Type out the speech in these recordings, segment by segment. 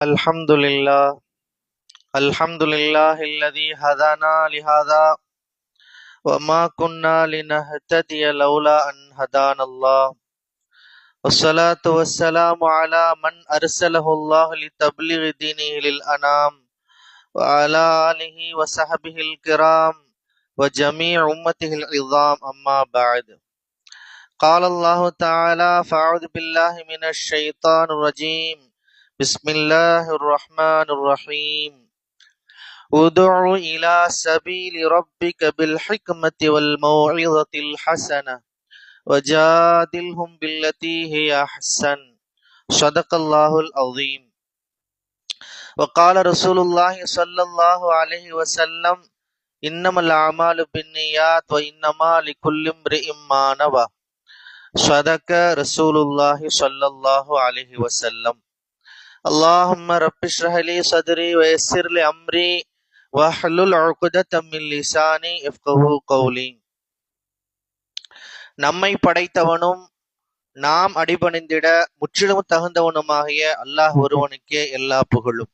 الحمد لله الحمد لله الذي هدانا لهذا وما كنا لنهتدي لولا أن هدانا الله والصلاة والسلام على من أرسله الله لتبليغ دينه للأنام وعلى آله وصحبه الكرام وجميع أمته العظام أما بعد قال الله تعالى فأعوذ بالله من الشيطان الرجيم بسم الله الرحمن الرحيم ادع إلى سبيل ربك بالحكمة والموعظة الحسنة وجادلهم بالتي هي أحسن صدق الله العظيم وقال رسول الله صلى الله عليه وسلم إنما الأعمال بالنيات وإنما لكل امرئ ما نوى صدق رسول الله صلى الله عليه وسلم اللهم رب اشرح لي صدري ويسر لي أمري வஹ்லுல் உக்ததம் மின் லிசானி யஃப்கஹு கௌலி. நம்மை படைத்தவனும் நாம் அடிபணிந்திட முற்றிலும் தகுந்தவனுமாகிய அல்லாஹ் ஒருவனுக்கே எல்லா புகழும்.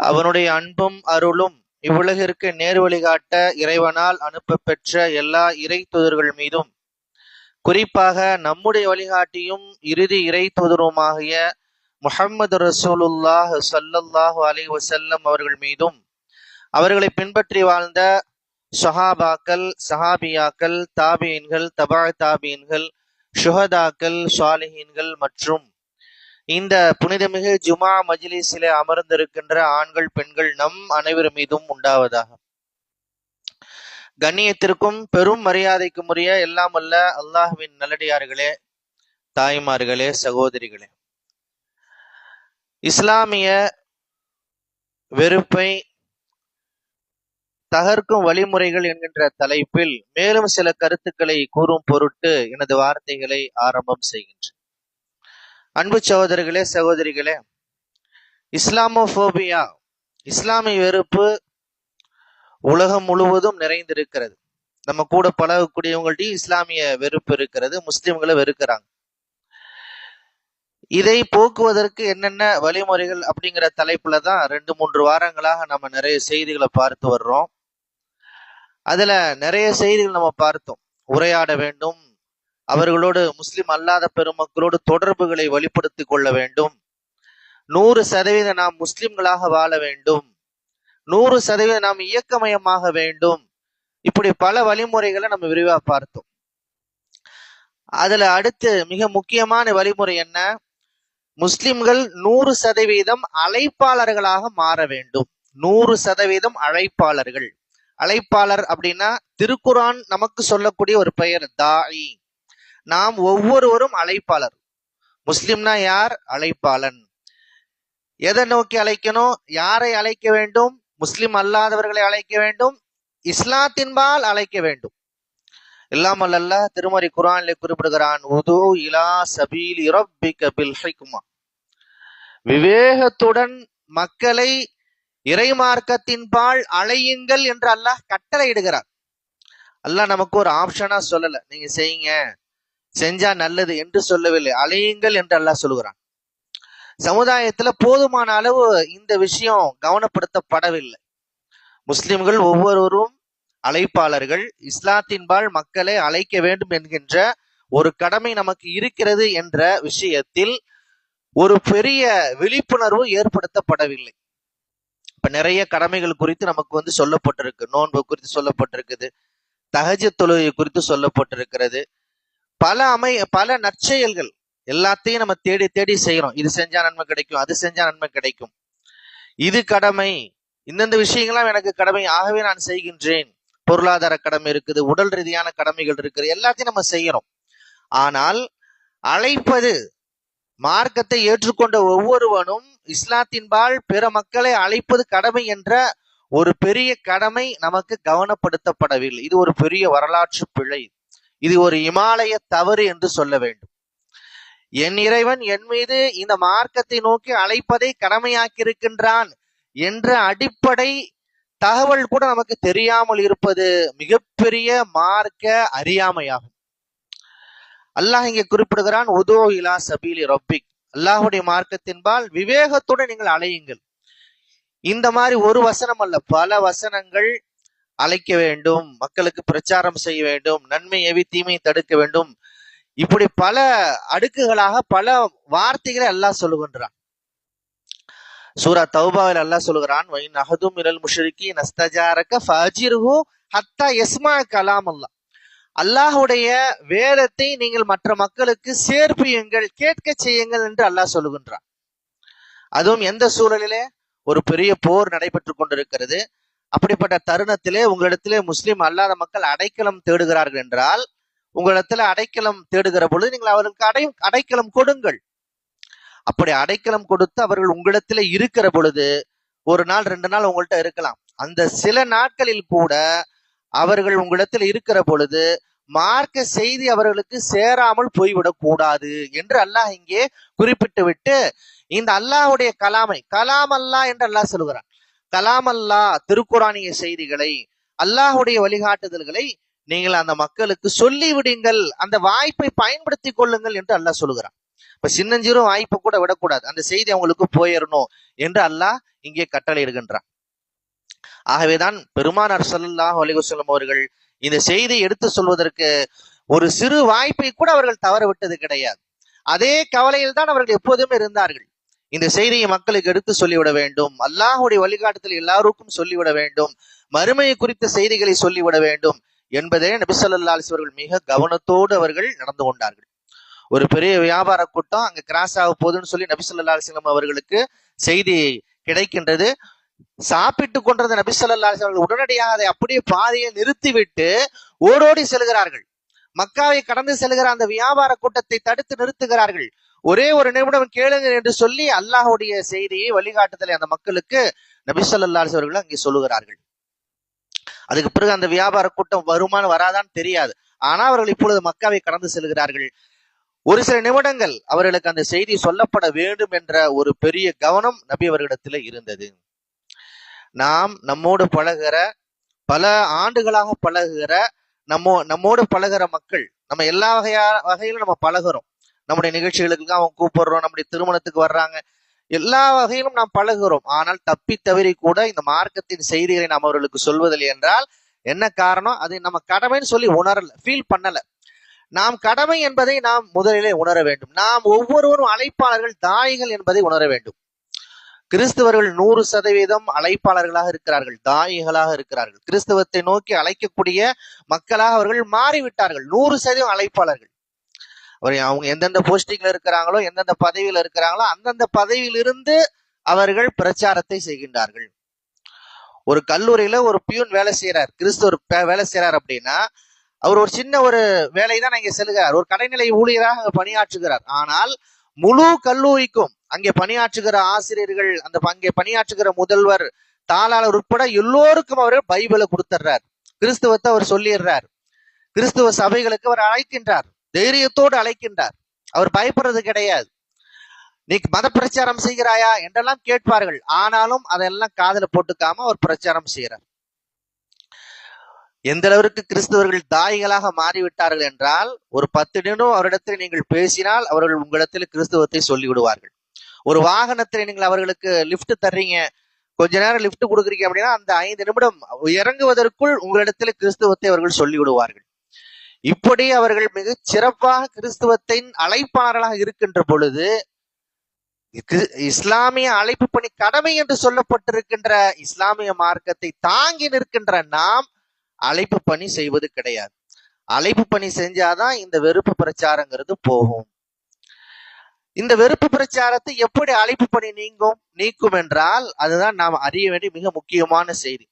அவனுடைய அன்பும் அருளும் இவ்வுலகிற்கு நேர் வழிகாட்ட இறைவனால் அனுப்ப பெற்ற எல்லா இறை தூதர்கள் மீதும், குறிப்பாக நம்முடைய வழிகாட்டியும் இறுதி இறை தூதருமாகிய முஹம்மது ரசூலுல்லாஹ் ஸல்லல்லாஹு அலைஹி வஸல்லம் அவர்கள் மீதும், அவர்களை பின்பற்றி வாழ்ந்த சஹாபாக்கள், சஹாபியாக்கள், தாபியன்கள், தபா தாபியன்கள், ஷுஹதாக்கள், சாலிஹீன்கள் மற்றும் இந்த புனிதமிகு ஜுமா மஜ்லிஸிலே அமர்ந்திருக்கின்ற ஆண்கள் பெண்கள் நம் அனைவர் மீதும் உண்டாவதாக. கண்ணியத்திற்கும் பெரும் மரியாதைக்கும் உரிய எல்லாம் அல்ல அல்லாஹ்வின் நல்லடியார்களே, தாய்மார்களே, சகோதரிகளே, இஸ்லாமிய வெறுப்பை தகர்க்கும் வழிமுறைகள் என்கின்ற தலைப்பில் மேலும் சில கருத்துக்களை கூறும் பொருட்டு எனது வார்த்தைகளை ஆரம்பம் செய்கின்றேன். அன்பு சகோதரர்களே, சகோதரிகளே, இஸ்லாமோபோபியா, இஸ்லாமிய வெறுப்பு உலகம் முழுவதும் நிறைந்திருக்கிறது. நம்ம கூட பழகக்கூடியவங்கள்ட்டையும் இஸ்லாமிய வெறுப்பு இருக்கிறது, முஸ்லிம்களை வெறுக்கிறாங்க. இதை போக்குவதற்கு என்னென்ன வழிமுறைகள் அப்படிங்கிற தலைப்புல தான் 2-3 வாரங்களாக நம்ம நிறைய செய்திகளை பார்த்து வர்றோம். அதுல நிறைய செய்திகள் நம்ம பார்த்தோம். உரையாட வேண்டும், அவர்களோடு முஸ்லிம் அல்லாத பெருமக்களோடு தொடர்புகளை வெளிப்படுத்திக் கொள்ள வேண்டும், 100% நாம் முஸ்லிம்களாக வாழ வேண்டும், 100% நாம் இயக்கமயமாக வேண்டும், இப்படி பல வழிமுறைகளை நம்ம விரிவா பார்த்தோம். அதுல அடுத்து மிக முக்கியமான வழிமுறை என்ன? முஸ்லிம்கள் 100% அழைப்பாளர்களாக மாற வேண்டும். 100% அழைப்பாளர்கள். அழைப்பாளர் அப்படின்னா திருக்குரான் நமக்கு சொல்லக்கூடிய ஒரு பெயர் தாயி. நாம் ஒவ்வொருவரும் அழைப்பாளர். முஸ்லிம்னா யார்? அழைப்பாளன். எதை நோக்கி அழைக்கணும்? யாரை அழைக்க வேண்டும்? முஸ்லிம் அல்லாதவர்களை அழைக்க வேண்டும், இஸ்லாத்தின்பால் அழைக்க வேண்டும். எல்லாம் அல்ல திருமறை குர்ஆனிலே குறிப்பிடுகிறான், உது இலா சபீலி ரப்பிக பில் ஹிக்மா. விவேகத்துடன் மக்களை இறைமார்க்கத்தின்பால் அழையுங்கள் என்று அல்லாஹ் கட்டளை இடுகிறார். அல்லாஹ் நமக்கு ஒரு ஆப்ஷனா சொல்லல, நீங்க செய்யுங்க, செஞ்சா நல்லது என்று சொல்லவில்லை, அழையுங்கள் என்று அல்லாஹ் சொல்லுகிறான். சமுதாயத்துல போதுமான அளவு இந்த விஷயம் கவனப்படுத்தப்படவில்லை. முஸ்லிம்கள் ஒவ்வொருவரும் அழைப்பாளர்கள், இஸ்லாத்தின்பால் மக்களை அழைக்க வேண்டும் என்கின்ற ஒரு கடமை நமக்கு இருக்கிறது என்ற விஷயத்தில் ஒரு பெரிய விழிப்புணர்வு ஏற்படுத்தப்படவில்லை. இப்ப நிறைய கடமைகள் குறித்து நமக்கு சொல்லப்பட்டிருக்கு. நோன்பு குறித்து சொல்லப்பட்டிருக்குது, தஹஜ்ஜுத் தொழுகை குறித்து சொல்லப்பட்டிருக்கிறது, பல நற்செயல்கள் எல்லாத்தையும் நம்ம தேடி தேடி செய்யறோம். இது செஞ்சா நன்மை கிடைக்கும், அது செஞ்சா நன்மை கிடைக்கும், இது கடமை, இந்தந்த விஷயங்கள்லாம் எனக்கு கடமை, ஆகவே நான் செய்கின்றேன். பொருளாதார கடமை இருக்குது, உடல் ரீதியான கடமைகள் இருக்குது, எல்லாத்தையும் நம்ம செய்யறோம். ஆனால் அழைப்பது, மார்க்கத்தை ஏற்றுக்கொண்ட ஒவ்வொருவனும் இஸ்லாத்தின்பால் பிற மக்களை அழைப்பது கடமை என்ற ஒரு பெரிய கடமை நமக்கு கவனப்படுத்தப்படவில்லை. இது ஒரு பெரிய வரலாற்று பிழை, இது ஒரு இமாலய தவறு என்று சொல்ல வேண்டும். என் இறைவன் என் மீது இந்த மார்க்கத்தை நோக்கி அழைப்பதை கடமையாக்கியிருக்கின்றான் என்ற அடிப்படை தகவல் கூட நமக்கு தெரியாமல் இருப்பது மிகப்பெரிய மார்க்க அறியாமையாகும். அல்லாஹ் இங்கே குறிப்பிடுகிறான், உது இலா சபீலி ரப்பிக், அல்லாஹுடைய மார்க்கத்தின்பால் விவேகத்துடன் நீங்கள் அலையுங்கள். இந்த மாதிரி ஒரு வசனம் அல்ல, பல வசனங்கள் அழைக்க வேண்டும், மக்களுக்கு பிரச்சாரம் செய்ய வேண்டும், நன்மை எவி தீமையை தடுக்க வேண்டும். இப்படி பல அடுக்குகளாக பல வார்த்தைகளை அல்லாஹ் சொல்லுகின்றான். சூரா தௌபாவில் அல்லாஹ் சொல்லுகிறான், வைன் அஹதும் மினல் முஷ்ரிக்கீன் நஸ்தஜாரக ஃபஅஜிர்ஹு ஹத்தா யஸ்மா கலாம் அல்லாஹ். அல்லாஹுடைய வேதத்தை நீங்கள் மற்ற மக்களுக்கு சேர்ப்பியுங்கள், கேட்க செய்யுங்கள் என்று அல்லாஹ் சொல்லுகின்றான். அதுவும் எந்த சூழலிலே? ஒரு பெரிய போர் நடைபெற்று கொண்டிருக்கிறது. அப்படிப்பட்ட தருணத்திலே உங்களிடத்திலே முஸ்லிம் அல்லாத மக்கள் அடைக்கலம் தேடுகிறார்கள் என்றால், உங்களிடத்துல அடைக்கலம் தேடுகிற பொழுது நீங்கள் அவர்களுக்கு அடைக்கலம் கொடுங்கள். அப்படி அடைக்கலம் கொடுத்து அவர்கள் உங்களிடத்துல இருக்கிற பொழுது, ஒரு நாள் 2 நாள் உங்கள்கிட்ட இருக்கலாம். அந்த சில நாட்களில் கூட அவர்கள் உங்களிடத்தில் இருக்கிற பொழுது மார்க்க செய்தி அவர்களுக்கு சேராமல் போய்விடக் கூடாது என்று அல்லாஹ் இங்கே குறிப்பிட்டு விட்டு, இந்த அல்லாஹுடைய கலாம் அல்லாஹ் என்று அல்லாஹ் சொல்கிறான். கலாம் அல்லாஹ் திருக்குரானிய செய்திகளை, அல்லாஹுடைய வழிகாட்டுதல்களை நீங்கள் அந்த மக்களுக்கு சொல்லிவிடுங்கள், அந்த வாய்ப்பை பயன்படுத்தி கொள்ளுங்கள் என்று அல்லாஹ் சொல்லுகிறான். இப்ப சின்னஞ்சிறு வாய்ப்பை கூட விடக்கூடாது, அந்த செய்தி அவங்களுக்கு போயிடணும் என்று அல்லாஹ் இங்கே கட்டளை இடுகின்றான். ஆகவேதான் பெருமானார் ஸல்லல்லாஹு அலைஹி வஸல்லம் அவர்கள் இந்த செய்தியை எடுத்து சொல்வதற்கு ஒரு சிறு வாய்ப்பை கூட அவர்கள் தவற விட்டது கிடையாது. அதே கவலையில் தான் அவர்கள் எப்போதுமே இருந்தார்கள். இந்த செய்தியை மக்களுக்கு எடுத்து சொல்லிவிட வேண்டும், அல்லாஹுடைய வழிகாட்டுதல் எல்லாருக்கும் சொல்லிவிட வேண்டும், மறுமையை குறித்த செய்திகளை சொல்லிவிட வேண்டும் என்பதே நபி ஸல்லல்லாஹு அலைஹி வஸல்லம் அவர்கள் மிக கவனத்தோடு அவர்கள் நடந்து கொண்டார்கள். ஒரு பெரிய வியாபார கூட்டம் அங்க கிராஸ் ஆக போகுதுன்னு சொல்லி நபி ஸல்லல்லாஹு அலைஹி வஸல்லம் அவர்களுக்கு செய்தி கிடைக்கின்றது. சாப்பிட்டு கொண்டிருந்த நபி ஸல்லல்லாஹு அலைஹி வஸல்லம் உடனடியாக அதை அப்படியே பாதையை நிறுத்திவிட்டு ஓடோடி செல்கிறார்கள். மக்காவை கடந்து செல்கிற அந்த வியாபார கூட்டத்தை தடுத்து நிறுத்துகிறார்கள். ஒரே ஒரு நிமிடம் கேளுங்க என்று சொல்லி அல்லாஹுடைய செய்தியை, வழிகாட்டுதலை அந்த மக்களுக்கு நபி ஸல்லல்லாஹு அலைஹி வஸல்லம் அங்கே சொல்லுகிறார்கள். அதுக்கு பிறகு அந்த வியாபார கூட்டம் வருமானம் வராதான்னு தெரியாது. ஆனா அவர்கள் இப்பொழுது மக்காவை கடந்து செல்கிறார்கள். ஒரு சில நிமிடங்கள் அவர்களுக்கு அந்த செய்தி சொல்லப்பட வேண்டும் என்ற ஒரு பெரிய கவனம் நபி அவர்களிடத்தில் இருந்தது. நாம் நம்மோடு பழகுற, பல ஆண்டுகளாக பழகுகிற, நம்மோடு பழகுற மக்கள், நம்ம எல்லா வகையிலும் நம்ம பழகுறோம். நம்முடைய நிகழ்ச்சிகளுக்கு அவங்க கூப்பிடுறோம், நம்முடைய திருமணத்துக்கு வர்றாங்க, எல்லா வகையிலும் நாம் பழகுகிறோம். ஆனால் தப்பி தவறி கூட இந்த மார்க்கத்தின் செய்திகளை நாம் அவர்களுக்கு சொல்வதில்லை என்றால் என்ன காரணம்? அது நம்ம கடமைன்னு சொல்லி உணரல, ஃபீல் பண்ணல. நாம் கடமை என்பதை நாம் முதலிலே உணர வேண்டும். நாம் ஒவ்வொருவரும் அழைப்பாளர்கள், தாயிகள் என்பதை உணர வேண்டும். கிறிஸ்தவர்கள் 100% அழைப்பாளர்களாக இருக்கிறார்கள், தாயிகளாக இருக்கிறார்கள். கிறிஸ்தவத்தை நோக்கி அழைக்கக்கூடிய மக்களாக அவர்கள் மாறிவிட்டார்கள். 100% அழைப்பாளர்கள். அவங்க எந்தெந்த போஸ்டிங்ல இருக்கிறாங்களோ, எந்தெந்த பதவியில இருக்கிறாங்களோ, அந்தந்த பதவியிலிருந்து அவர்கள் பிரச்சாரத்தை செய்கின்றார்கள். ஒரு கல்லூரியில ஒரு பியூன் வேலை செய்யறார், கிறிஸ்தவர் வேலை செய்யறார் அப்படின்னா, அவர் ஒரு சின்ன ஒரு வேலை தான் அங்கே செல்கிறார், ஒரு கடைநிலை ஊழியராக பணியாற்றுகிறார். ஆனால் முழு கல்லூரிக்கும் அங்கே பணியாற்றுகிற ஆசிரியர்கள், அங்கே பணியாற்றுகிற முதல்வர், தாளாளர் உட்பட எல்லோருக்கும் அவர் பைபிளை கொடுத்துறார், கிறிஸ்துவத்தை அவர் சொல்லிடுறார். கிறிஸ்துவ சபைகளுக்கு அவர் அழைக்கின்றார், தைரியத்தோடு அழைக்கின்றார். அவர் பயப்படுறது கிடையாது. நீ மத பிரச்சாரம் செய்கிறாயா என்றெல்லாம் கேட்பார்கள். ஆனாலும் அதெல்லாம் காதுல போட்டுக்காம அவர் பிரச்சாரம் செய்கிறார். எந்த அளவிற்கு கிறிஸ்தவர்கள் தாய்களாக மாறிவிட்டார்கள் என்றால், ஒரு 10 நிமிடம் அவரிடத்தில் நீங்கள் பேசினால் அவர்கள் உங்களிடத்தில் கிறிஸ்தவத்தை சொல்லிவிடுவார்கள். ஒரு வாகனத்தில் நீங்கள் அவர்களுக்கு லிப்ட் தர்றீங்க, கொஞ்ச நேரம் லிப்ட் கொடுக்குறீங்க அப்படின்னா, அந்த 5 நிமிடம் இறங்குவதற்குள் உங்களிடத்தில் கிறிஸ்தவத்தை அவர்கள் சொல்லிவிடுவார்கள். இப்படி அவர்கள் மிக சிறப்பாக கிறிஸ்தவத்தின் அழைப்பாளர்களாக இருக்கின்ற பொழுது, இஸ்லாமிய அழைப்பு பணி கடமை என்று சொல்லப்பட்டிருக்கின்ற இஸ்லாமிய மார்க்கத்தை தாங்கி நிற்கின்ற நாம் அழைப்பு பணி செய்வது கிடையாது. அழைப்பு பணி செஞ்சாதான் இந்த வெறுப்பு பிரச்சாரங்கிறது போகும். இந்த வெறுப்பு பிரச்சாரத்தை எப்படி அழைப்பு பணி நீக்கும் என்றால், அதுதான் நாம் அறிய வேண்டிய மிக முக்கியமான செய்தி.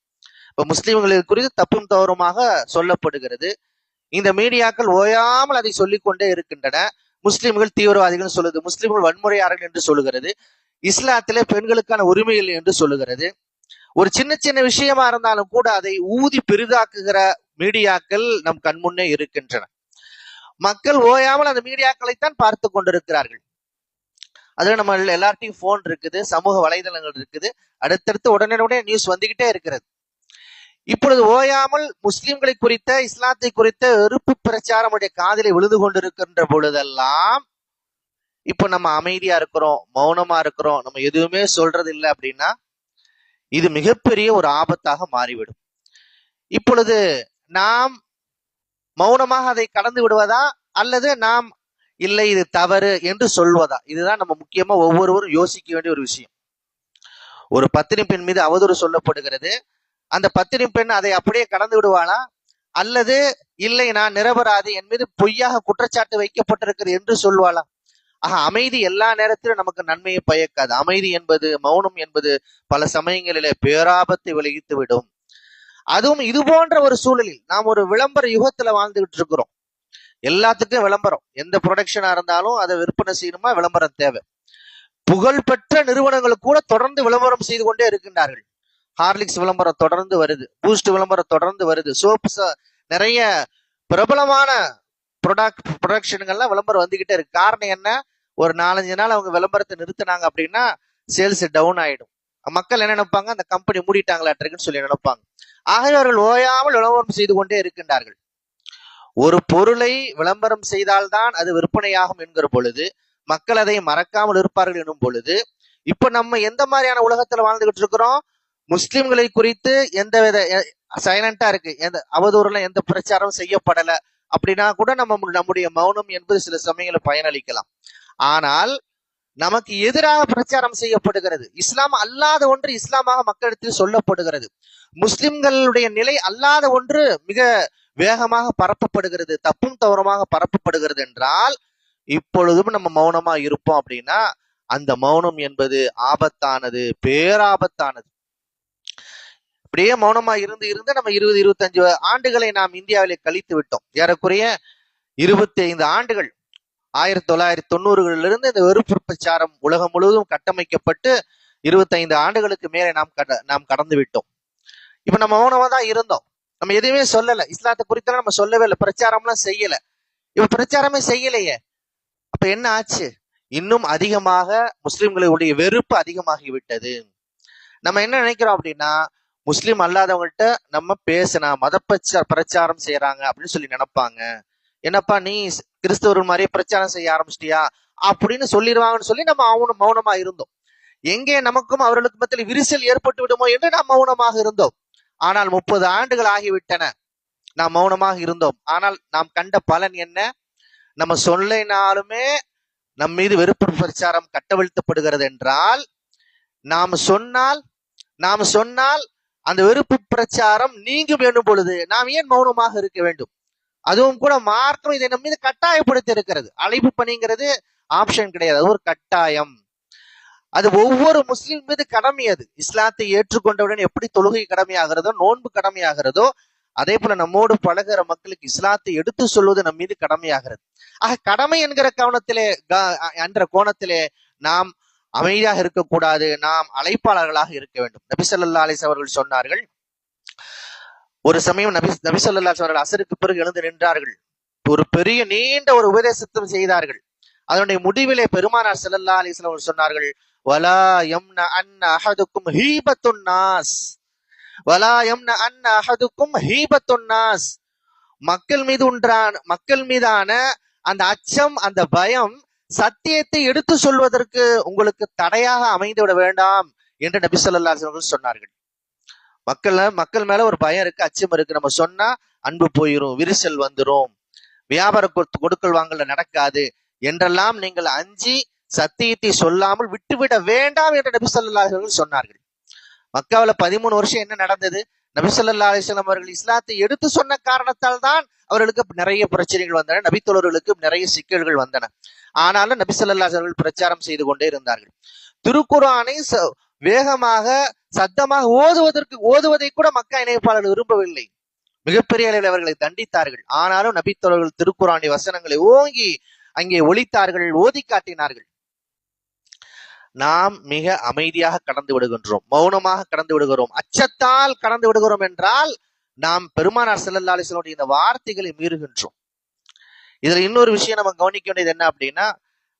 இப்ப முஸ்லிம்களுக்கு குறித்து தப்பும் தவறுமாக சொல்லப்படுகிறது. இந்த மீடியாக்கள் ஓயாமல் அதை சொல்லிக்கொண்டே இருக்கின்றன. முஸ்லிம்கள் தீவிரவாதிகள் சொல்லுது, முஸ்லிம்கள் வன்முறையாளர்கள் என்று சொல்லுகிறது, இஸ்லாத்திலே பெண்களுக்கான உரிமைகள் என்று சொல்லுகிறது. ஒரு சின்ன சின்ன விஷயமா இருந்தாலும் கூட அதை ஊதி பெரிதாக்குகிற மீடியாக்கள் நம் கண்முன்னே இருக்கின்றன. மக்கள் ஓயாமல் அந்த மீடியாக்களைத்தான் பார்த்து கொண்டிருக்கிறார்கள். அதுல நம்ம எல்லார்ட்டையும் போன் இருக்குது, சமூக வலைதளங்கள் இருக்குது, அடுத்தடுத்து உடனே நியூஸ் வந்துகிட்டே இருக்கிறது. இப்பொழுது ஓயாமல் முஸ்லிம்களை குறித்த, இஸ்லாத்தை குறித்த வெறுப்பு பிரச்சாரம் காதிலே விழுந்து கொண்டிருக்கின்ற பொழுதெல்லாம் இப்போ நம்ம அமைதியா இருக்கிறோம், மௌனமா இருக்கிறோம், நம்ம எதுவுமே சொல்றது இல்லை அப்படின்னா இது மிகப்பெரிய ஒரு ஆபத்தாக மாறிவிடும். இப்பொழுது நாம் மௌனமாக அதை கடந்து விடுவதா அல்லது நாம் இல்லை இது தவறு என்று சொல்வதா? இதுதான் நம்ம முக்கியமா ஒவ்வொருவரும் யோசிக்க வேண்டிய ஒரு விஷயம். ஒரு பத்தினி பெண் மீது அவதூறு சொல்லப்படுகிறது, அந்த பத்தினி பெண் அதை அப்படியே கடந்து விடுவாளா அல்லது இல்லை நான் நிரபராதி, என் மீது பொய்யாக குற்றச்சாட்டு வைக்கப்பட்டிருக்கிறது என்று சொல்வாளா? அமைதி எல்லா நேரத்திலும் நமக்கு நன்மையை பயக்காது. அமைதி என்பது, மௌனம் என்பது பல சமயங்களிலே பேராபத்தை விளைவித்து விடும். அதுவும் இது போன்ற ஒரு சூழலில் நாம் ஒரு விளம்பர யுகத்துல வாழ்ந்துகிட்டு இருக்கிறோம். எல்லாத்துக்கும் விளம்பரம், எந்த ப்ரொடக்ஷனா இருந்தாலும் அதை விற்பனை செய்யணுமா விளம்பரம் தேவை. புகழ்பெற்ற நிறுவனங்கள் கூட தொடர்ந்து விளம்பரம் செய்து கொண்டே இருக்கின்றார்கள். ஹார்லிக்ஸ் விளம்பரம் தொடர்ந்து வருது, பூஸ்ட் விளம்பரம் தொடர்ந்து வருது, சோப்ஸ், நிறைய பிரபலமான ப்ரொடக்ஷன்கள்லாம் விளம்பரம் வந்துகிட்டே இருக்கு. காரணம் என்ன? ஒரு 4-5 நாள் அவங்க விளம்பரத்தை நிறுத்தினாங்க அப்படின்னா சேல்ஸ் டவுன் ஆயிடும். மக்கள் என்ன நினைப்பாங்க, அந்த கம்பெனி மூடிட்டாங்களாட்டிருக்குன்னு சொல்லி நினைப்பாங்க. ஆகவே அவர்கள் ஓயாமல் விளம்பரம் செய்து கொண்டே இருக்கின்றார்கள். ஒரு பொருளை விளம்பரம் செய்தால்தான் அது விற்பனையாகும் என்கிற பொழுது மக்கள் அதை மறக்காமல் இருப்பார்கள் எனும் பொழுது இப்ப நம்ம எந்த மாதிரியான உலகத்துல வாழ்ந்துகிட்டு இருக்கிறோம்? முஸ்லிம்களை குறித்து எந்த வித சைலண்டா இருக்கு, எந்த அவதூறுல எந்த பிரச்சாரம் செய்யப்படல அப்படின்னா கூட நம்முடைய மௌனம் என்பது சில சமயங்களில் பயனளிக்கலாம். ஆனால் நமக்கு எதிராக பிரச்சாரம் செய்யப்படுகிறது, இஸ்லாம் அல்லாத ஒன்று இஸ்லாமாக மக்களிடத்தில் சொல்லப்படுகிறது, முஸ்லிம்களுடைய நிலை அல்லாத ஒன்று மிக வேகமாக பரப்பப்படுகிறது, தப்பும் தவறுமாக பரப்பப்படுகிறது என்றால் இப்பொழுதும் நம்ம மௌனமா இருப்போம் அப்படின்னா அந்த மௌனம் என்பது ஆபத்தானது, பேராபத்தானது. அப்படியே மௌனமா இருந்து நம்ம 20-25 ஆண்டுகளை நாம் இந்தியாவிலே கழித்து விட்டோம். ஏறக்குறைய 25 ஆண்டுகள் 1990களிலிருந்து இந்த வெறுப்பு பிரச்சாரம் உலகம் முழுவதும் கட்டமைக்கப்பட்டு 25 ஆண்டுகளுக்கு மேலே நாம் கடந்து விட்டோம். இப்ப நம்ம மௌனமா தான் இருந்தோம், நம்ம எதுவுமே சொல்லல, இஸ்லாத்தை குறித்தெல்லாம் நம்ம சொல்லவே இல்லை, பிரச்சாரம்லாம் செய்யல. இப்ப பிரச்சாரமே செய்யலையே, அப்ப என்ன ஆச்சு? இன்னும் அதிகமாக முஸ்லிம்களுடைய வெறுப்பு அதிகமாகி விட்டது. நம்ம என்ன நினைக்கிறோம் அப்படின்னா, முஸ்லிம் அல்லாதவங்கள்ட்ட நம்ம பேசினா மத பிரச்சாரம் செய்யறாங்க அப்படின்னு சொல்லி நினைப்பாங்க. என்னப்பா நீ கிறிஸ்தவர்கள் மாதிரியே பிரச்சாரம் செய்ய ஆரம்பிச்சிட்டியா அப்படின்னு சொல்லிடுவாங்கன்னு சொல்லி நம்ம மௌனமா இருந்தோம். எங்கே நமக்கும் அவர்களுக்கு மத்தியில் விரிசல் ஏற்பட்டு விடுமோ என்று நாம் மௌனமாக இருந்தோம். ஆனால் 30 ஆண்டுகள் ஆகிவிட்டன, நாம் மௌனமாக இருந்தோம். ஆனால் நாம் கண்ட பலன் என்ன? நம்ம சொல்லினாலுமே நம் மீது வெறுப்பு பிரச்சாரம் கட்டவிழ்த்தப்படுகிறது என்றால் நாம் சொன்னால் அந்த வெறுப்பு பிரச்சாரம் நீங்கும் என்னும் பொழுது நாம் ஏன் மௌனமாக இருக்க வேண்டும்? அதுவும் கூட மார்க்கம் இதை நம்ம மீது கட்டாயப்படுத்தி இருக்கிறது. அழைப்பு பணிங்கிறது ஆப்ஷன் கிடையாது, அது ஒரு கட்டாயம். அது ஒவ்வொரு முஸ்லிம் மீது கடமை. அது இஸ்லாத்தை ஏற்றுக்கொண்டவுடன் எப்படி தொழுகை கடமையாகிறதோ, நோன்பு கடமையாகிறதோ, அதே போல நம்மோடு பழகிற மக்களுக்கு இஸ்லாத்தை எடுத்து சொல்வது நம் மீது கடமையாகிறது. கடமை என்கிற கோணத்திலே நாம் அமைதியாக இருக்கக்கூடாது, நாம் அழைப்பாளர்களாக இருக்க வேண்டும். நபி ஸல்லல்லாஹு அலைஹி அவர்கள் சொன்னார்கள், ஒரு சமயம் நபி ஸல்லல்லாஹு அலைஹி அவர்கள் அசருக்கு பிறகு எழுந்து நின்றார்கள், ஒரு பெரிய நீண்ட ஒரு உபதேசத்தை செய்தார்கள். அதனுடைய முடிவிலே பெருமானார் ஸல்லல்லாஹு அலைஹி அவர்கள் சொன்னார்கள், வலா யம்ன அன்ன அஹதுக்கும் ஹீபத்துன் நாஸ், வலா யம்ன அன்ன அஹதுக்கும் ஹீபத்துன் நாஸ். மக்கள் மீதான அந்த அச்சம், அந்த பயம் சத்தியத்தை எடுத்து சொல்வதற்கு உங்களுக்கு தடையாக அமைந்து விட வேண்டாம் என்று நபி ஸல்லல்லாஹு அலைஹி வஸல்லம் சொன்னார்கள். மக்கள் மேல ஒரு பயம் இருக்கு, அச்சம் இருக்கு. நம்ம சொன்னா அன்பு போயிரும், விரிசல் வந்துரும், வியாபார கொடுக்கல் வாங்கல நடக்காது என்றெல்லாம் நீங்கள் அஞ்சி சத்தியத்தை சொல்லாமல் விட்டுவிட வேண்டாம் என்று நபி ஸல்லல்லாஹு அலைஹி வஸல்லம் சொன்னார்கள். மக்காவுல 13 வருஷம் என்ன நடந்தது? நபி ஸல்லல்லாஹு அலைஹி வஸல்லம் அவர்கள் இஸ்லாத்தை எடுத்து சொன்ன காரணத்தால் தான் அவர்களுக்கு நிறைய பிரச்சனைகள் வந்தன, நபித்தோழர்களுக்கு நிறைய சிக்கல்கள் வந்தன. ஆனாலும் நபி ஸல்லல்லாஹு அலைஹி வஸல்லம் பிரச்சாரம் செய்து கொண்டே இருந்தார்கள். திருக்குர்ஆனை வேகமாக சத்தமாக ஓதுவதை கூட மக்கா இணைப்பாளர்கள் விரும்பவில்லை. மிகப்பெரிய அளவில் அவர்களை தண்டித்தார்கள். ஆனாலும் நபித்தோழர்கள் திருக்குர்ஆனின் வசனங்களை ஓங்கி அங்கே ஒலித்தார்கள், ஓதி காட்டினார்கள். நாம் மிக அமைதியாக கடந்து விடுகின்றோம், மௌனமாக கடந்து விடுகிறோம், அச்சத்தால் கடந்து விடுகிறோம் என்றால் நாம் பெருமானார் ஸல்லல்லாஹு அலைஹி வஸல்லம் இந்த வார்த்தைகளை மீறுகின்றோம். இதுல இன்னொரு விஷயம் நம்ம கவனிக்க வேண்டியது என்ன அப்படின்னா,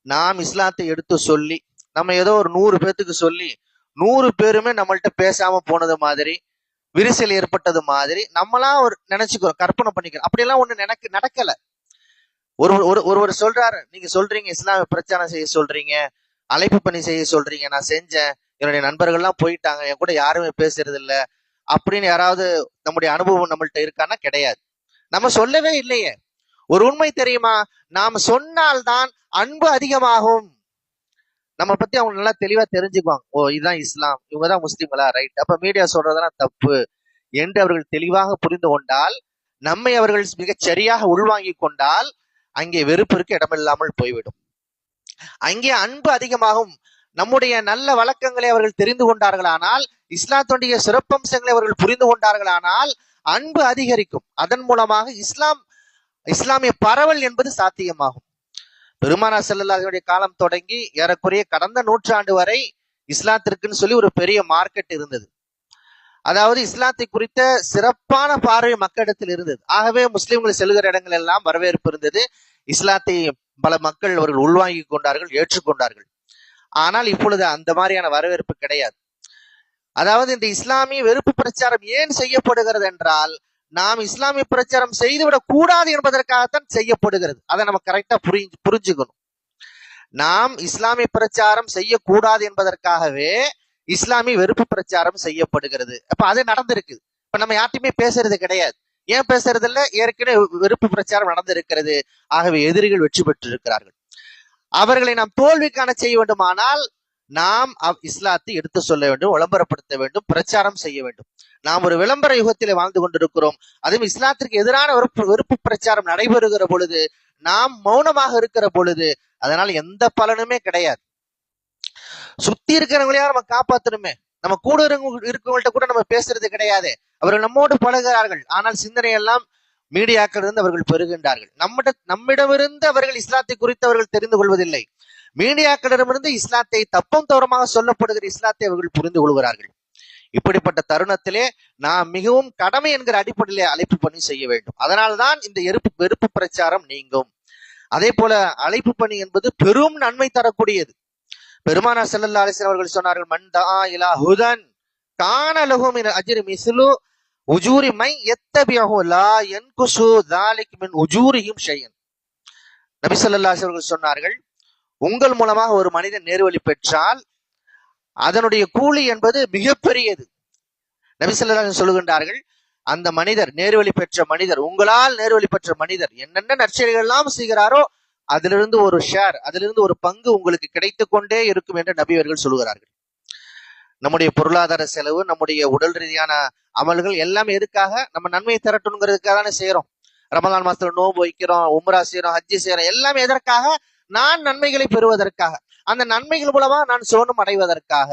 நாம் இஸ்லாத்தை எடுத்து சொல்லி நம்ம ஏதோ ஒரு 100 பேத்துக்கு சொல்லி 100 பேருமே நம்மள்ட்ட பேசாம போனது மாதிரி, விரிசல் ஏற்பட்டது மாதிரி நம்மளா ஒரு நினைச்சுக்கிறோம், கற்பனை பண்ணிக்கிறோம். அப்படியெல்லாம் ஒண்ணு நடக்கல. ஒருவர் சொல்றாரு, நீங்க சொல்றீங்க இஸ்லாமிய பிரச்சாரம் செய்ய சொல்றீங்க, அழைப்பு பணி செய்ய சொல்றீங்க, நான் செஞ்சேன், என்னுடைய நண்பர்கள்லாம் போயிட்டாங்க, என் கூட யாருமே பேசுறது இல்ல அப்படின்னு யாராவது நம்முடைய அனுபவம் நம்மள்ட்ட இருக்கான்னா கிடையாது. நம்ம சொல்லவே இல்லையே. ஒரு உண்மை தெரியுமா? நாம் சொன்னால்தான் அன்பு அதிகமாகும். நம்ம பத்தி அவங்க நல்லா தெளிவா தெரிஞ்சுக்குவாங்க. ஓ, இதுதான் இஸ்லாம், இவங்கதான் முஸ்லிம்களா, ரைட், அப்ப மீடியா சொல்றதெல்லாம் தப்பு என்று அவர்கள் தெளிவாக புரிந்து கொண்டால், நம்மை அவர்கள் மிகச் சரியாக உள்வாங்கி கொண்டால், அங்கே வெறுப்பிற்கு இடமில்லாமல் போய்விடும். அங்கே அன்பு அதிகமாகும். நம்முடைய நல்ல வழக்கங்களை அவர்கள் தெரிந்து கொண்டார்களானால், இஸ்லாத்துடைய சிறப்பம்சங்களை அவர்கள் புரிந்து கொண்டார்களானால் அன்பு அதிகரிக்கும். அதன் மூலமாக இஸ்லாமிய பரவல் என்பது சாத்தியமாகும். பெருமானார் ஸல்லல்லாஹு அலைஹி வஸல்லம் காலம் தொடங்கி ஏறக்குறைய கடந்த நூற்றாண்டு வரை இஸ்லாத்திற்குன்னு சொல்லி ஒரு பெரிய மார்க்கெட் இருந்தது. அதாவது இஸ்லாத்தை குறித்த சிறப்பான பார்வை மக்களிடத்தில் இருந்தது. ஆகவே முஸ்லிம்கள் செல்கிற இடங்கள் எல்லாம் வரவேற்பு இருந்தது. இஸ்லாத்தை பல மக்கள் அவர்கள் உள்வாங்கி கொண்டார்கள், ஏற்றுக்கொண்டார்கள். ஆனால் இப்பொழுது அந்த மாதிரியான வரவேற்பு கிடையாது. அதாவது இந்த இஸ்லாமிய வெறுப்பு பிரச்சாரம் ஏன் செய்யப்படுகிறது என்றால், நாம் இஸ்லாமிய பிரச்சாரம் செய்துவிடக் கூடாது என்பதற்காகத்தான் செய்யப்படுகிறது. அதை நம்ம கரெக்டா புரிஞ்சுக்கணும். நாம் இஸ்லாமிய பிரச்சாரம் செய்யக்கூடாது என்பதற்காகவே இஸ்லாமிய வெறுப்பு பிரச்சாரம் செய்யப்படுகிறது. அப்ப அது நடந்திருக்கு. இப்ப நம்ம யார்ட்டையுமே பேசுறது கிடையாது. ஏன் பேசுறது இல்ல? ஏற்கனவே வெறுப்பு பிரச்சாரம் நடந்திருக்கிறது. ஆகவே எதிரிகள் வெற்றி பெற்று இருக்கிறார்கள். அவர்களை நாம் தோல்வி காண செய்ய வேண்டுமானால் நாம் இஸ்லாத்தை எடுத்து சொல்ல வேண்டும், விளம்பரப்படுத்த வேண்டும், பிரச்சாரம் செய்ய வேண்டும். நாம் ஒரு விளம்பர யுகத்திலே வாழ்ந்து கொண்டிருக்கிறோம். அதுவும் இஸ்லாத்திற்கு எதிரான வெறுப்பு பிரச்சாரம் நடைபெறுகிற பொழுது நாம் மௌனமாக இருக்கிற பொழுது அதனால எந்த பலனுமே கிடையாது. சுத்தி இருக்கிறவங்களையா நம்ம காப்பாற்றணுமே. நம்ம கூட இருக்கவங்கள்ட்ட கூட நம்ம பேசுறது கிடையாது. அவர்கள் நம்மோடு பழகிறார்கள், ஆனால் சிந்தனை எல்லாம் மீடியாக்கள் இருந்து அவர்கள் பெறுகின்றார்கள். நம்மிடமிருந்து அவர்கள் இஸ்லாத்தை குறித்து அவர்கள் தெரிந்து கொள்வதில்லை. மீடியாக்களிடமிருந்து இஸ்லாத்தை தப்பும் தவறமாக சொல்லப்படுகிற இஸ்லாத்தை அவர்கள் புரிந்து கொள்கிறார்கள். இப்படிப்பட்ட தருணத்திலே நாம் மிகவும் கடமை என்கிற அடிப்படையிலே அழைப்பு பணி செய்ய வேண்டும். அதனால்தான் இந்த வெறுப்பு பிரச்சாரம் நீங்கும். அதே போல அழைப்பு பணி என்பது பெரும் நன்மை தரக்கூடியது. பெருமானார் ஸல்லல்லாஹு அலைஹி வஸல்லம் அவர்கள் சொன்னார்கள், மன் தஆ இலா ஹுதன் கான லஹு மின் அஜ்ரி மிஸ்லு உஜூரி மை யத்தபிஹு லா யன்குசு ذلك மின் உஜூரிஹிம் ஷையன். நபி ஸல்லல்லாஹு அலைஹி வஸல்லம் சொன்னார்கள், உங்கள் மூலமாக ஒரு மனிதன் நேர்வழி பெற்றால் அதனுடைய கூலி என்பது மிகப்பெரியது. நபி ஸல்லல்லாஹு அலைஹி வஸல்லம் சொல்லுகின்றார்கள், அந்த மனிதர், நேர்வழி பெற்ற மனிதர், உங்களால் நேர்வழி பெற்ற மனிதர் என்னென்ன நற்செயல்கள் எல்லாம் செய்கிறாரோ அதிலிருந்து ஒரு ஷேர், அதிலிருந்து ஒரு பங்கு உங்களுக்கு கிடைத்து கொண்டே இருக்கும் என்று நபி அவர்கள் சொல்லுகிறார்கள். நம்முடைய பொருளாதார செலவு, நம்முடைய உடல் ரீதியான அமல்கள் எல்லாம் எதுக்காக? நம்ம நன்மையை திரட்டணுங்கிறதுக்காக தானே செய்யறோம். ரமலான் மாசத்துல நோன்பு வைக்கிறோம், உம்ரா செய்யறோம், ஹஜ்ஜி செய்யறோம். எல்லாமே எதற்காக? நான் நன்மைகளை பெறுவதற்காக, அந்த நன்மைகள் மூலமா நான் சோனம் அடைவதற்காக.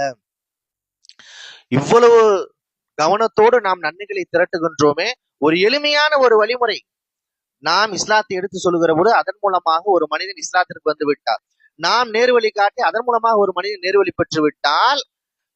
இவ்வளவு கவனத்தோடு நாம் நன்மைகளை திரட்டுகின்றோமே. ஒரு எளிமையான ஒரு வழிமுறை, நாம் இஸ்லாத்தை எடுத்து சொல்லுகிற போது அதன் மூலமாக ஒரு மனிதன் இஸ்லாத்திற்கு வந்து விட்டார், நாம் நேர்வழி காட்டி அதன் மூலமாக ஒரு மனிதன் நேர்வழி பெற்று விட்டால்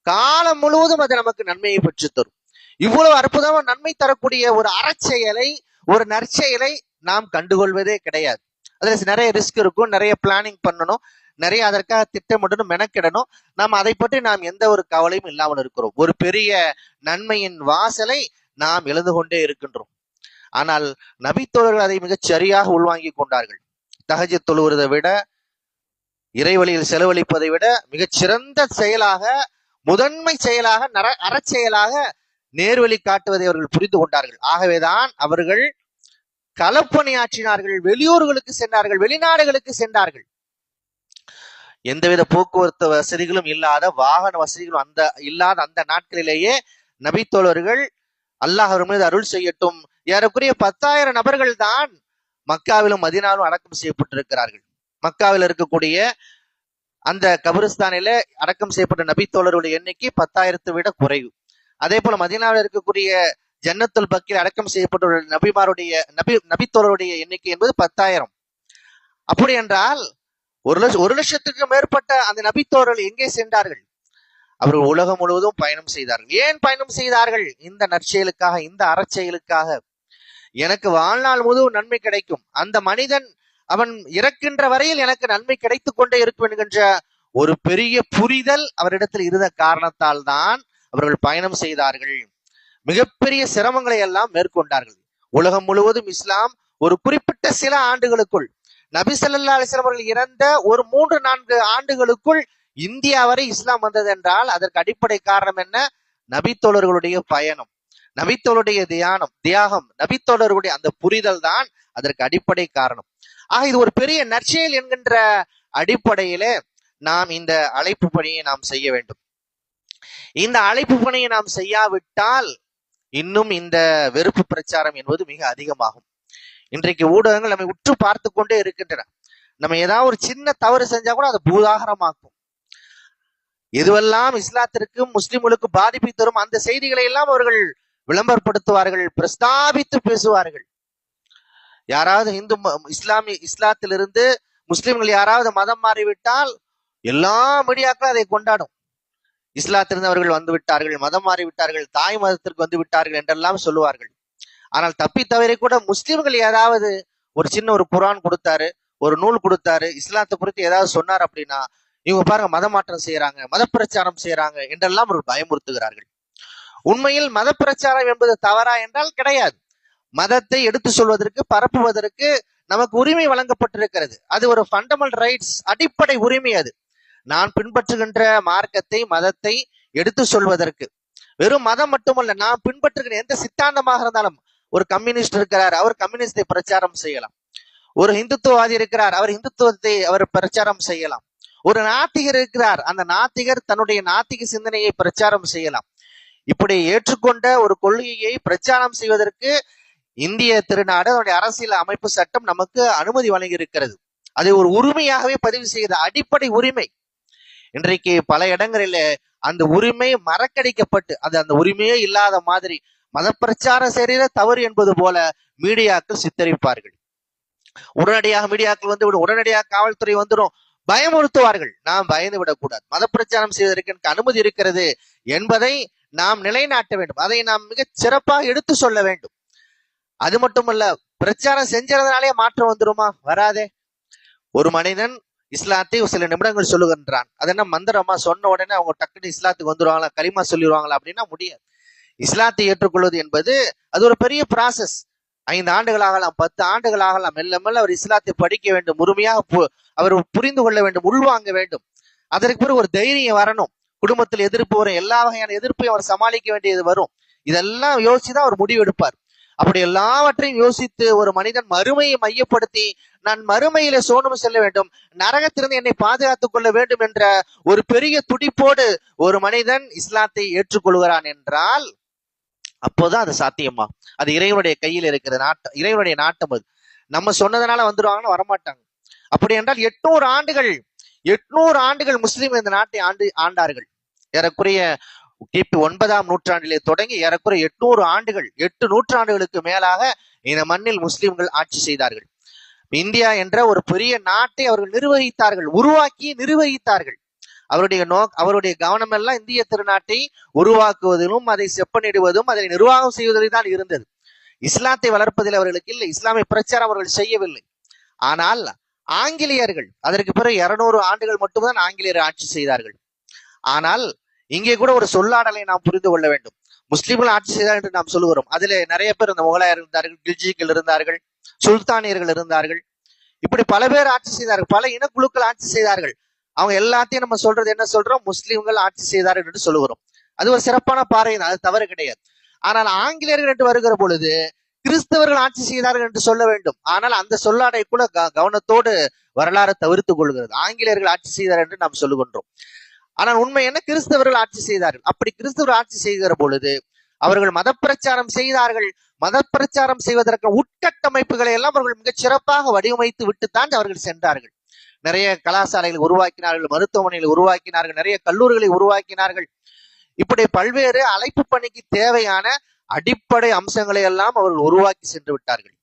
காலம் முழுவதும் அது நமக்கு நன்மையை பெற்று தரும். இவ்வளவு அற்புதமா நன்மை தரக்கூடிய ஒரு அறச்செயலை, ஒரு நற்செயலை நாம் கண்டுகொள்வதே கிடையாது. அதுல நிறைய ரிஸ்க் இருக்கும், நிறைய பிளானிங் பண்ணணும், நிறைய அதற்காக திட்டமிடணும், மெனக்கிடணும். நாம் அதை பற்றி நாம் எந்த ஒரு கவலையும் இல்லாமல் இருக்கிறோம். ஒரு பெரிய நன்மையின் வாசலை நாம் எழுந்து கொண்டே இருக்கின்றோம். ஆனால் நபித்தோழர்கள் அதை மிகச் சரியாக உள்வாங்கி கொண்டார்கள். தஹஜ்ஜுத் தொழுவதை விட, இறைவழியில் செலவழிப்பதை விட மிகச் சிறந்த செயலாக, முதன்மை செயலாக, அறச்செயலாக நேர்வழி காட்டுவதை அவர்கள் புரிந்து கொண்டார்கள். ஆகவேதான் அவர்கள் களப்பணியாற்றினார்கள், வெளியூர்களுக்கு சென்றார்கள், வெளிநாடுகளுக்கு சென்றார்கள். எந்தவித போக்குவரத்து வசதிகளும் இல்லாத, வாகன வசதிகளும் இல்லாத அந்த நாட்களிலேயே நபித்தோழர்கள், அல்லாஹ் அவர் மீது அருள் செய்யட்டும், ஏறக்குறைய 10,000 நபர்கள் தான் மக்காவிலும் மதீனாவிலும் அடக்கம் செய்யப்பட்டிருக்கிறார்கள். மக்காவில் இருக்கக்கூடிய அந்த கபிரிஸ்தானில அடக்கம் செய்யப்பட்ட நபித்தோழர்களுடைய எண்ணிக்கை 10,000 விட குறைவு. அதே போல மதீனாவில் இருக்கக்கூடிய ஜன்னத்துல் பக்கில் அடக்கம் செய்யப்பட்ட நபித்தோழருடைய எண்ணிக்கை என்பது 10,000. அப்படி என்றால் 1,00,000க்கு மேற்பட்ட அந்த நபித்தோழர்கள் எங்கே சென்றார்கள்? அவர்கள் உலகம் முழுவதும் பயணம் செய்தார்கள். ஏன் பயணம் செய்தார்கள்? இந்த நற்செயலுக்காக, இந்த அறச்செயலுக்காக. எனக்கு வாழ்நாள் முழுவதும் நன்மை கிடைக்கும், அந்த மனிதன் அவன் இறக்கின்ற வரையில் எனக்கு நன்மை கிடைத்து கொண்டே இருக்கும் என்கின்ற ஒரு பெரிய புரிதல் அவரிடத்தில் இருந்த காரணத்தால் தான் அவர்கள் பயணம் செய்தார்கள். மிகப்பெரிய சிரமங்களை எல்லாம் மேற்கொண்டார்கள். உலகம் முழுவதும் இஸ்லாம் ஒரு குறிப்பிட்ட சில ஆண்டுகளுக்குள் நபி ஸல்லல்லாஹு அலைஹி வஸல்லம் அவர்கள் இறந்த ஒரு 3-4 ஆண்டுகளுக்குள் இந்தியா வரை இஸ்லாம் வந்தது என்றால் அதற்கு அடிப்படை காரணம் என்ன? நபித்தோழர்களுடைய பயணம், நபித்தோழருடைய தியாகம், நபித்தோழர்களுடைய அந்த புரிதல் தான் அதற்கு அடிப்படை காரணம். ஆக இது ஒரு பெரிய நற்செயல் என்கின்ற அடிப்படையிலே நாம் இந்த அழைப்பு பணியை நாம் செய்ய வேண்டும். இந்த அழைப்பு பணியை நாம் செய்யாவிட்டால் இன்னும் இந்த வெறுப்பு பிரச்சாரம் என்பது மிக அதிகமாகும். இன்றைக்கு ஊடகங்கள் நம்மை உற்று பார்த்து கொண்டே இருக்கின்றன. நம்ம ஏதாவது ஒரு சின்ன தவறு செஞ்சா கூட அதை பூதாகரமாக்கும். எதுவெல்லாம் இஸ்லாத்திற்கும் முஸ்லிம்களுக்கு பாதிப்பை தரும் அந்த செய்திகளை எல்லாம் அவர்கள் விளம்பரப்படுத்துவார்கள், பிரஸ்தாபித்து பேசுவார்கள். யாராவது இஸ்லாத்திலிருந்து முஸ்லிம்கள் யாராவது மதம் மாறிவிட்டால் எல்லா மீடியாக்களும் அதை கொண்டாடும். இஸ்லாத்திலிருந்து அவர்கள் வந்து விட்டார்கள், மதம் மாறிவிட்டார்கள், தாய் மதத்திற்கு வந்து விட்டார்கள் என்றெல்லாம் சொல்லுவார்கள். ஆனால் தப்பி தவறி கூட முஸ்லிம்கள் ஏதாவது ஒரு சின்ன ஒரு குர்ஆன் கொடுத்தாரு, ஒரு நூல் கொடுத்தாரு, இஸ்லாத்தை குறித்து ஏதாவது சொன்னார் அப்படின்னா இவங்க பாருங்க மத மாற்றம் செய்யறாங்க, மத பிரச்சாரம் செய்யறாங்க என்றெல்லாம் அவர்கள் பயமுறுத்துகிறார்கள். உண்மையில் மத பிரச்சாரம் என்பது தவறா என்றால் கிடையாது. மதத்தை எடுத்து சொல்வதற்கு, பரப்புவதற்கு நமக்கு உரிமை வழங்கப்பட்டிருக்கிறது. அது ஒரு ஃபண்டமெண்டல் ரைட்ஸ், அடிப்படை உரிமை. அது நான் பின்பற்றுகின்ற மார்க்கத்தை, மதத்தை எடுத்து சொல்வதற்கு. வெறும் மதம் மட்டுமல்ல, நான் பின்பற்றுகிற எந்த சித்தாந்தமாக இருந்தாலும், ஒரு கம்யூனிஸ்ட் இருக்கிறார், அவர் கம்யூனிஸ்டை பிரச்சாரம் செய்யலாம். ஒரு இந்துத்துவவாதி இருக்கிறார், அவர் இந்துத்துவத்தை அவர் பிரச்சாரம் செய்யலாம். ஒரு நாத்திகர் இருக்கிறார், அந்த நாத்திகர் தன்னுடைய நாத்திக சிந்தனையை பிரச்சாரம் செய்யலாம். இப்படி ஏற்றுக்கொண்ட ஒரு கொள்கையை பிரச்சாரம் செய்வதற்கு இந்திய திருநாடு, அதனுடைய அரசியல் அமைப்பு சட்டம் நமக்கு அனுமதி வழங்கி இருக்கிறது. அதை ஒரு உரிமையாகவே பதிவு செய்த அடிப்படை உரிமை. இன்றைக்கு பல இடங்களில் அந்த உரிமை மறக்கடிக்கப்பட்டு அந்த உரிமையே இல்லாத மாதிரி மத பிரச்சாரம் செய்யற தவறு என்பது போல மீடியாக்கள் சித்தரிப்பார்கள். உடனடியாக மீடியாக்கள் வந்து உடனடியாக காவல்துறை வந்துடும், பயமுறுத்துவார்கள். நாம் பயந்து விடக்கூடாது. மத பிரச்சாரம் செய்வதற்கு எனக்கு அனுமதி இருக்கிறது என்பதை நாம் நிலைநாட்ட வேண்டும். அதை நாம் மிக சிறப்பாக எடுத்து சொல்ல வேண்டும். அது மட்டுமல்ல, பிரச்சாரம் செஞ்சதுனாலே மாற்றம் வந்துருமா? வராதே. ஒரு மனிதன் இஸ்லாத்தை சில நிமிடங்கள் சொல்லுகின்றான், அது என்ன மந்திரமா? சொன்ன உடனே அவங்க டக்குனு இஸ்லாத்துக்கு வந்துருவாங்களா, கலிமா சொல்லிடுவாங்களா அப்படின்னா முடியாது. இஸ்லாத்தை ஏற்றுக்கொள்வது என்பது அது ஒரு பெரிய ப்ராசஸ். 5 ஆண்டுகள் ஆகலாம், 10 ஆண்டுகள் ஆகலாம். மெல்ல மெல்ல அவர் இஸ்லாத்தை படிக்க வேண்டும், முழுமையாக அவர் புரிந்து கொள்ள வேண்டும், உள்வாங்க வேண்டும். அதற்கு பிறகு ஒரு தைரியம் வரணும். குடும்பத்தில் எதிர்ப்பு வரும், எல்லா வகையான எதிர்ப்பையும் அவர் சமாளிக்க வேண்டியது வரும். இதெல்லாம் யோசிச்சுதான் அவர் முடிவு எடுப்பார். அப்படி எல்லாவற்றையும் யோசித்து ஒரு மனிதன் மறுமையை மையப்படுத்தி நான் மறுமையில சோனம் செல்ல வேண்டும், நரகத்திலிருந்து என்னை பாதுகாத்துக் கொள்ள வேண்டும் என்ற ஒரு பெரிய துடிப்போடு ஒரு மனிதன் இஸ்லாத்தை ஏற்றுக்கொள்கிறான் என்றால் அப்போதான் அது சாத்தியமா? அது இறைவனுடைய கையில் இருக்கிற நாட்டம், இறைவனுடைய நாட்டம். அது நம்ம சொன்னதுனால வந்துடுவாங்கன்னு வரமாட்டாங்க. அப்படி என்றால் 800 ஆண்டுகள் முஸ்லீம் இந்த நாட்டை ஆண்டார்கள். ஏறக்குறைய கிபி 9ஆம் நூற்றாண்டிலே தொடங்கி ஏறக்குறைய 800 ஆண்டுகள், 8 நூற்றாண்டுகளுக்கு மேலாக இந்த மண்ணில் முஸ்லிம்கள் ஆட்சி செய்தார்கள். இந்தியா என்ற ஒரு பெரிய நாட்டை அவர்கள் நிர்வகித்தார்கள், உருவாக்கி நிர்வகித்தார்கள். அவருடைய கவனம் எல்லாம் இந்திய திருநாட்டை உருவாக்குவதிலும், அதை செப்பனிடுவதும், அதை நிர்வாகம் செய்வதில் தான் இருந்தது. இஸ்லாத்தை வளர்ப்பதில் அவர்களுக்கு இல்லை, இஸ்லாமிய பிரச்சாரம் அவர்கள் செய்யவில்லை. ஆனால் ஆங்கிலேயர்கள் அதற்கு பிறகு 200 ஆண்டுகள் மட்டும்தான் ஆங்கிலேயர் ஆட்சி செய்தார்கள். ஆனால் இங்கே கூட ஒரு சொல்லாடலை நாம் புரிந்து கொள்ள வேண்டும். முஸ்லிம்கள் ஆட்சி செய்தார் என்று நாம் சொல்லுகிறோம். அதுல நிறைய பேர் இந்த முகலாயர் இருந்தார்கள், கில்ஜிகள் இருந்தார்கள், சுல்தானியர்கள் இருந்தார்கள். இப்படி பல பேர் ஆட்சி செய்தார்கள், பல இனக்குழுக்கள் ஆட்சி செய்தார்கள். அவங்க எல்லாத்தையும் நம்ம சொல்றது என்ன சொல்றோம்? முஸ்லிம்கள் ஆட்சி செய்தார்கள் என்று சொல்லுகிறோம். அது ஒரு சிறப்பான பார்வை, அது தவறு கிடையாது. ஆனால் ஆங்கிலேயர்கள் என்று வருகிற பொழுது கிறிஸ்தவர்கள் ஆட்சி செய்தார்கள் என்று சொல்ல வேண்டும். ஆனால் அந்த சொல்லாடை கூட கவனத்தோடு வரலாறு தவிர்த்துக் கொள்கிறது. ஆங்கிலேயர்கள் ஆட்சி செய்தார் என்று நாம் சொல்லுகின்றோம். ஆனால் உண்மை என்ன? கிறிஸ்தவர்கள் ஆட்சி செய்தார்கள். அப்படி கிறிஸ்தவர்கள் ஆட்சி செய்கிற பொழுது அவர்கள் மத பிரச்சாரம் செய்தார்கள். மத பிரச்சாரம் செய்வதற்கு உட்கட்டமைப்புகளை எல்லாம் அவர்கள் மிகச் சிறப்பாக வடிவமைத்து விட்டுத்தான் அவர்கள் சென்றார்கள். நிறைய கலாசாலைகளை உருவாக்கினார்கள், மருத்துவமனைகளை உருவாக்கினார்கள், நிறைய கல்லூரிகளை உருவாக்கினார்கள். இப்படி பல்வேறு அழைப்பு பணிக்கு தேவையான அடிப்படை அம்சங்களை எல்லாம் அவர்கள் உருவாக்கி சென்று விட்டார்கள்.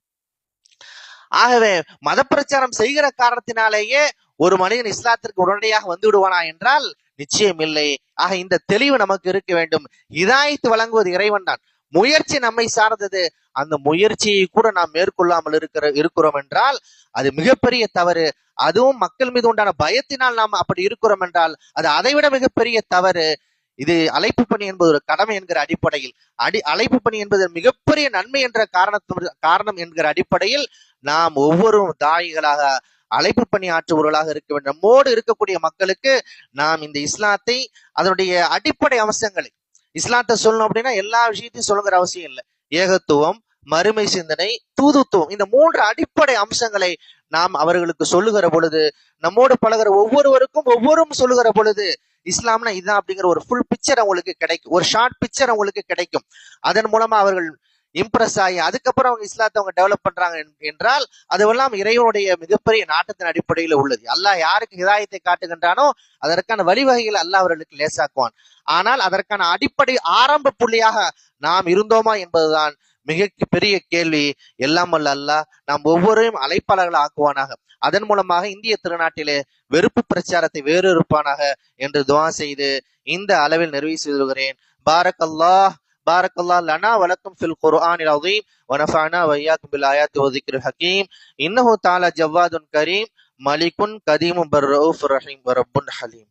ஆகவே மத பிரச்சாரம் செய்கிற காரணத்தினாலேயே ஒரு மனிதன் இஸ்லாத்திற்கு உடனடியாக வந்து விடுவானா என்றால் நிச்சயம் இல்லை. ஆக இந்த தெளிவு நமக்கு இருக்க வேண்டும். ஹிதாயத் வழங்குவது இறைவன் தான். முயற்சி நம்மை சார்ந்தது. அந்த முயற்சியை கூட நாம் மேற்கொள்ளாமல் இருக்கிறோம் என்றால் அது மிகப்பெரிய தவறு. அதுவும் மக்கள் மீது உண்டான பயத்தினால் நாம் அப்படி இருக்கிறோம் என்றால் அது அதைவிட மிகப்பெரிய தவறு. இது அழைப்பு பணி என்பது ஒரு கடமை என்கிற அடிப்படையில், அழைப்பு பணி என்பது மிகப்பெரிய நன்மை என்ற காரணம் என்கிற அடிப்படையில் நாம் ஒவ்வொரு தாயிகளாக அழைப்பு பணி ஆற்றுபவர்களாக இருக்க வேண்டும். நம்மோடு இருக்கக்கூடிய மக்களுக்கு நாம் இந்த இஸ்லாத்தை, அதனுடைய அடிப்படை அம்சங்களை, இஸ்லாத்தை சொல்லணும் அப்படின்னா எல்லா விஷயத்தையும் சொல்லுங்கிற அவசியம் இல்லை. ஏகத்துவம், மறுமை சிந்தனை, தூதுத்துவம், இந்த 3 அடிப்படை அம்சங்களை நாம் அவர்களுக்கு சொல்லுகிற பொழுது, நம்மோடு பழகிற ஒவ்வொருவருக்கும் ஒவ்வொரும் சொல்லுகிற பொழுது, இஸ்லாம்னா இதுதான் அப்படிங்கிற ஒரு ஃபுல் பிக்சர் அவங்களுக்கு கிடைக்கும், ஒரு ஷார்ட் பிக்சர் அவங்களுக்கு கிடைக்கும். அதன் மூலமா அவர்கள் இம்ப்ரெஸ் ஆகி அதுக்கப்புறம் அவங்க இஸ்லாத்தை அவங்க டெவலப் பண்றாங்க என்றால் அதுவெல்லாம் இறைவனுடைய மிகப்பெரிய நாட்டத்தின் அடிப்படையில் உள்ளது. அல்லாஹ் யாருக்கு ஹிதாயத்தை காட்டுகின்றானோ அதற்கான வழிவகைகளை அல்லாஹ் அவர்களுக்கு லேசாக்குவான். ஆனால் அதற்கான அடிப்படை ஆரம்ப புள்ளியாக நாம் இருந்தோமா என்பதுதான் மிக பெரிய கேள்வி. எல்லாம் வல்ல அல்லாஹ் நாம் ஒவ்வொருவரையும் அழைப்பாளர்கள் ஆக்குவானாக. அதன் மூலமாக இந்திய திருநாட்டிலே வெறுப்பு பிரச்சாரத்தை வேறொருப்பானாக என்று துஆ செய்து இந்த அளவில் நிறைவு செய்துகிறேன். بارك الله لنا ولكم في القرآن العظيم ونفعنا وإياكم بالآيات والذكر الحكيم إنه تعالى جواد كريم ملك قديم بالرؤوف الرحيم ورب حليم.